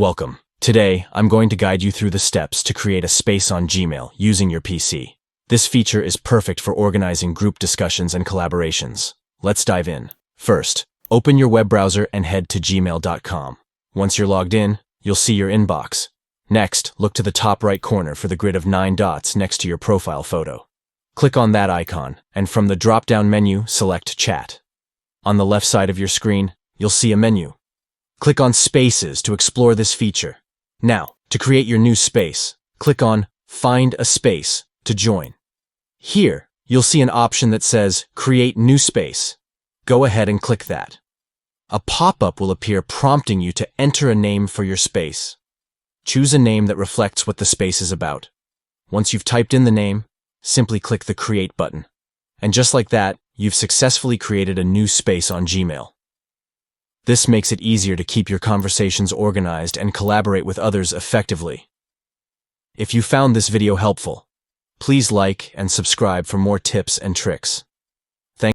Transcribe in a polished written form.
Welcome. Today, I'm going to guide you through the steps to create a space on Gmail using your PC. This feature is perfect for organizing group discussions and collaborations. Let's dive in. First, open your web browser and head to gmail.com. Once you're logged in, you'll see your inbox. Next, look to the top right corner for the grid of 9 dots next to your profile photo. Click on that icon, and from the drop-down menu, select Chat. On the left side of your screen, you'll see a menu. Click on Spaces to explore this feature. Now, to create your new space, click on Find a Space to join. Here, you'll see an option that says Create New Space. Go ahead and click that. A pop-up will appear prompting you to enter a name for your space. Choose a name that reflects what the space is about. Once you've typed in the name, simply click the Create button. And just like that, you've successfully created a new space on Gmail. This makes it easier to keep your conversations organized and collaborate with others effectively. If you found this video helpful, please like and subscribe for more tips and tricks.